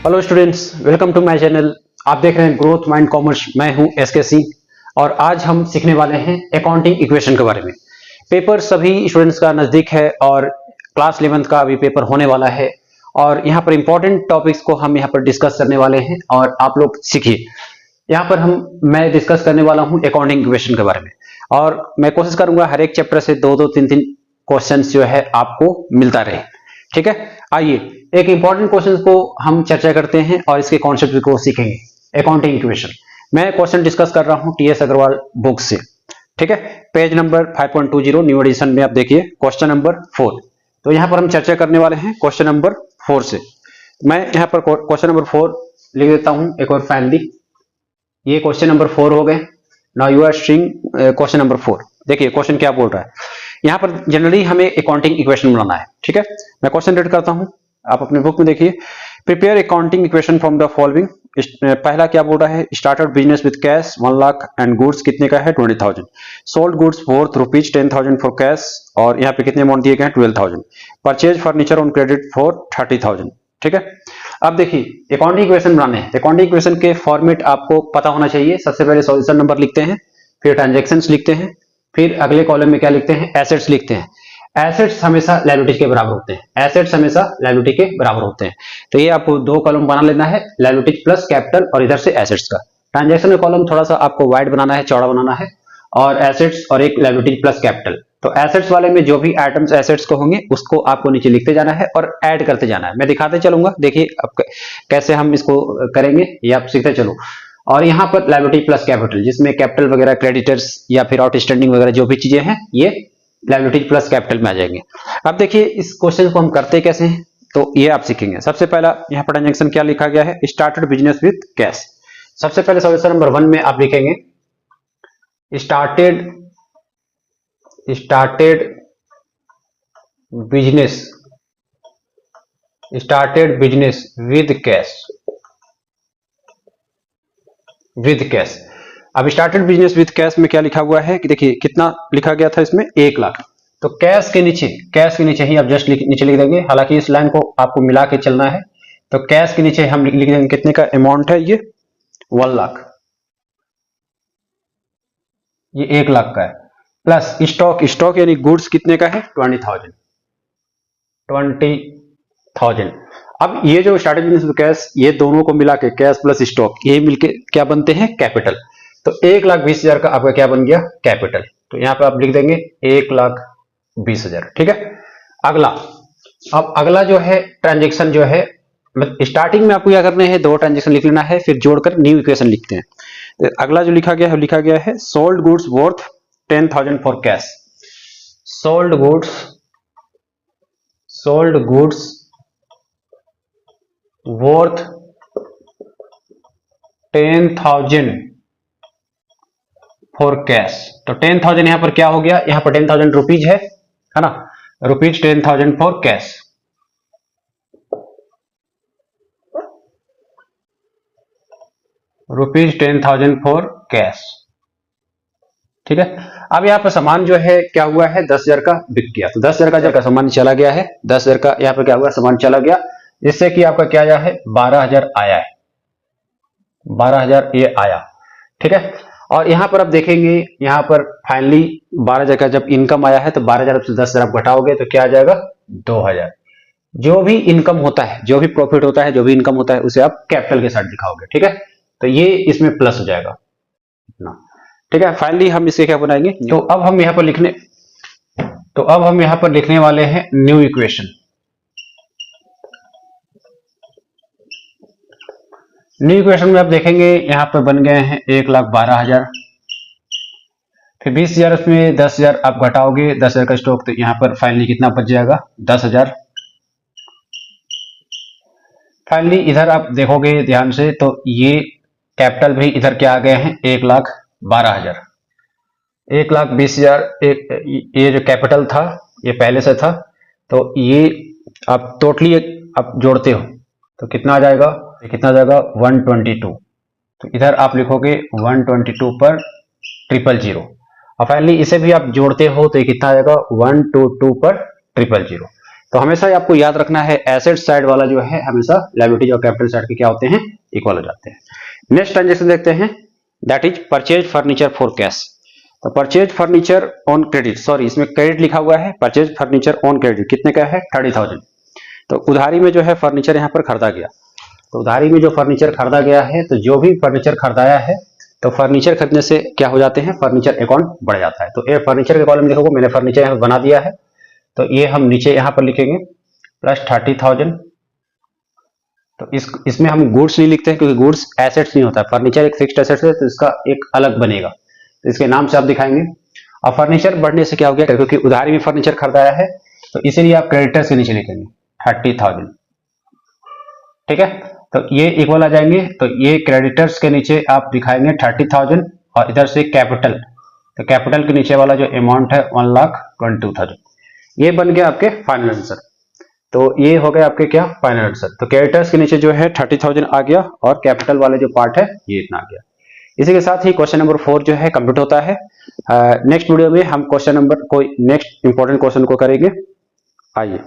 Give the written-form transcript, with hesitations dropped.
Hello students, welcome to my channel. आप देख रहे हैं ग्रोथ माइंड कॉमर्स। मैं हूं एसके सिंह और आज हम सीखने वाले हैं अकाउंटिंग इक्वेशन के बारे में। पेपर सभी स्टूडेंट्स का नजदीक है और क्लास 11th का भी पेपर होने वाला है और यहाँ पर इंपॉर्टेंट टॉपिक्स को हम यहाँ पर डिस्कस करने वाले हैं और आप लोग सीखिए। यहाँ पर मैं डिस्कस करने वाला हूँ अकाउंटिंग इक्वेशन के बारे में और मैं कोशिश करूंगा हर एक चैप्टर से दो तीन क्वेश्चन जो है आपको मिलता रहे। ठीक है, आइए एक इंपॉर्टेंट क्वेश्चन को हम चर्चा करते हैं और इसके कॉन्सेप्ट को सीखेंगे। अकाउंटिंग इक्वेशन मैं क्वेश्चन डिस्कस कर रहा हूं टीएस अग्रवाल बुक से। ठीक है, पेज नंबर 5.20 न्यू एडिशन में आप देखिए क्वेश्चन नंबर 4। तो यहां पर हम चर्चा करने वाले हैं क्वेश्चन नंबर 4 से। मैं यहां पर क्वेश्चन नंबर 4 लिख देता हूं एक और फाइनली। ये क्वेश्चन नंबर 4 हो गए। Now you are seeing question number 4। देखिए क्वेश्चन क्या बोल रहा है। यहाँ पर जनरली हमें अकाउंटिंग इक्वेशन बनाना है। ठीक है, मैं क्वेश्चन रीड करता हूं, आप अपने बुक में देखिए। Prepare accounting equation from the following. पहला क्या बोल रहा है, started business with cash 1 lakh and goods कितने का है 20,000। Sold goods worth ₹10,000 for cash और यहाँ पे कितने अमाउंट दिए गए हैं 12,000। Purchase furniture on credit for 30,000। ठीक है, अब देखिए अकाउंटिंग इक्वेशन बनाने हैं। अकाउंटिंग इक्वेशन के फॉर्मेट आपको पता होना चाहिए। सबसे पहले सॉल्यूशन नंबर लिखते हैं, फिर ट्रांजेक्शन्स लिखते हैं, फिर अगले कॉलम में क्या लिखते हैं, एसेट्स लिखते हैं। एसेट्स हमेशा लायबिलिटी के बराबर होते हैं। एसेट्स हमेशा लायबिलिटी के बराबर होते हैं। तो ये आपको दो कॉलम बना लेना है, लायबिलिटी प्लस कैपिटल और इधर से एसेट्स का। ट्रांजैक्शन का कॉलम थोड़ा सा आपको वाइड बनाना है, चौड़ा बनाना है, और एसेट्स और एक लायबिलिटी प्लस कैपिटल। तो एसेट्स वाले में जो भी आइटम्स एसेट्स को होंगे उसको आपको नीचे लिखते जाना है और ऐड करते जाना है। मैं दिखाते चलूंगा, देखिए अब कैसे हम इसको करेंगे ये आप सीखते चलो। और यहाँ पर लायबिलिटी प्लस कैपिटल, जिसमें कैपिटल वगैरह, क्रेडिटर्स या फिर आउटस्टैंडिंग वगैरह जो भी चीजें हैं ये लायबिलिटी प्लस कैपिटल में आ जाएंगे। अब देखिए इस क्वेश्चन को हम करते कैसे हैं, तो ये आप सीखेंगे। सबसे पहला यहाँ पर ट्रांजेक्शन क्या लिखा गया है, स्टार्टेड बिजनेस विद कैश। सबसे पहले सॉल्यूशन नंबर 1 में आप लिखेंगे स्टार्टेड बिजनेस विद कैश। अब स्टार्टेड बिजनेस विद कैश में क्या लिखा हुआ है कि देखिए कितना लिखा गया था इसमें 1 लाख। तो कैश के नीचे ही आप जस्ट नीचे लिख देंगे। हालांकि इस लाइन को आपको मिला के चलना है। तो कैश के नीचे हम लिख देंगे कितने का अमाउंट है, ये 1 लाख, ये 1 लाख का है। प्लस स्टॉक यानी गुड्स कितने का है 20,000। अब ये जो स्टार्टेड बिजनेस विद कैश, ये दोनों को मिला के कैश प्लस स्टॉक ये मिलके क्या बनते हैं, कैपिटल। तो 1,20,000 का आपका क्या बन गया, कैपिटल। तो यहां पे आप लिख देंगे 1,20,000। ठीक है, अब अगला जो है ट्रांजेक्शन जो है, स्टार्टिंग में आपको क्या करना है, दो ट्रांजेक्शन लिख लेना है, फिर जोड़कर न्यू इक्वेशन लिखते हैं। तो अगला जो लिखा गया है sold goods worth 10,000 for cash. Sold goods worth 10,000 for cash. तो 10,000 यहां पर क्या हो गया, यहां पर 10,000 रुपीज है ना, rupees 10,000 for cash. Rupees 10,000 for cash. ठीक है, अब यहाँ पर सामान जो है क्या हुआ है, 10,000 का बिक गया। तो 10,000 का जब सामान चला गया है, 10,000 का यहाँ पर क्या हुआ, सामान चला गया, जिससे कि आपका क्या आया है 12,000 आया है, 12,000 ये आया। ठीक है, और यहां पर आप देखेंगे यहाँ पर फाइनली 12,000 का जब इनकम आया है तो 12,000 से 10,000 आप घटाओगे तो क्या आ जाएगा 2,000। जो भी इनकम होता है, जो भी प्रॉफिट होता है, जो भी इनकम होता है उसे आप कैपिटल के साथ दिखाओगे। ठीक है, तो ये इसमें प्लस हो जाएगा इतना। ठीक है, फाइनली हम इसे क्या बनाएंगे, तो अब हम यहाँ पर लिखने वाले हैं न्यू इक्वेशन। न्यू इक्वेशन में आप देखेंगे यहाँ पर बन गए हैं 1,12,000, फिर 20,000 उसमें 10,000 आप घटाओगे, 10,000 का स्टॉक, तो यहाँ पर फाइनली कितना बच जाएगा 10,000। फाइनली इधर आप देखोगे ध्यान से तो ये कैपिटल भी इधर क्या आ गए हैं 1,12,000, 1,20,000। ये जो कैपिटल था ये पहले से था, तो ये आप टोटली आप जोड़ते हो तो कितना आ जाएगा, 122। तो इधर आप लिखोगे 122 पर 000। और फाइनली इसे भी आप जोड़ते हो तो ये कितना आ जाएगा 122 पर 000। तो हमेशा ही आपको याद रखना है एसेट साइड वाला जो है हमेशा लायबिलिटीज और कैपिटल साइड के क्या होते हैं, इक्वल हो जाते हैं। नेक्स्ट ट्रांजेक्शन देखते हैं, that is purchase furniture for cash. तो purchase furniture on credit, sorry इसमें क्रेडिट लिखा हुआ है, परचेज फर्नीचर ऑन क्रेडिट कितने का है, 30,000। तो उधारी में जो है फर्नीचर यहाँ पर खरीदा गया, तो उधारी में जो फर्नीचर खरीदा गया है, तो जो भी फर्नीचर खरीदाया है तो फर्नीचर खरीदने से क्या हो जाते हैं, फर्नीचर अकाउंट बढ़ जाता है। तो ये फर्नीचर के कॉलम देखोगे मैंने फर्नीचर यहाँ बना दिया है, तो ये हम नीचे यहाँ पर लिखेंगे प्लस 30,000। तो इसमें हम गुड्स नहीं लिखते हैं क्योंकि गुड्स एसेट्स नहीं होता है, फर्नीचर एक फिक्स्ड एसेट है तो इसका एक अलग बनेगा, तो इसके नाम से आप दिखाएंगे। और फर्नीचर बढ़ने से क्या हो गया, क्योंकि उधारी में फर्नीचर खरीदाया है तो इसीलिए आप क्रेडिटर्स के नीचे लिखेंगे 30,000, ठीक है। तो ये इक्वल आ जाएंगे, तो ये क्रेडिटर्स के नीचे आप दिखाएंगे 30,000 और इधर से कैपिटल, तो कैपिटल के नीचे वाला जो अमाउंट है 1,22,000। ये बन गया आपके फाइनल आंसर। तो ये हो गया आपके क्या, फाइनल आंसर। तो क्रेडिटर्स के नीचे जो है 30,000 आ गया और कैपिटल वाले जो पार्ट है ये इतना आ गया। इसी के साथ ही क्वेश्चन नंबर 4 जो है कंप्लीट होता है। नेक्स्ट वीडियो में हम क्वेश्चन नंबर कोई नेक्स्ट इंपॉर्टेंट क्वेश्चन को करेंगे। आइए।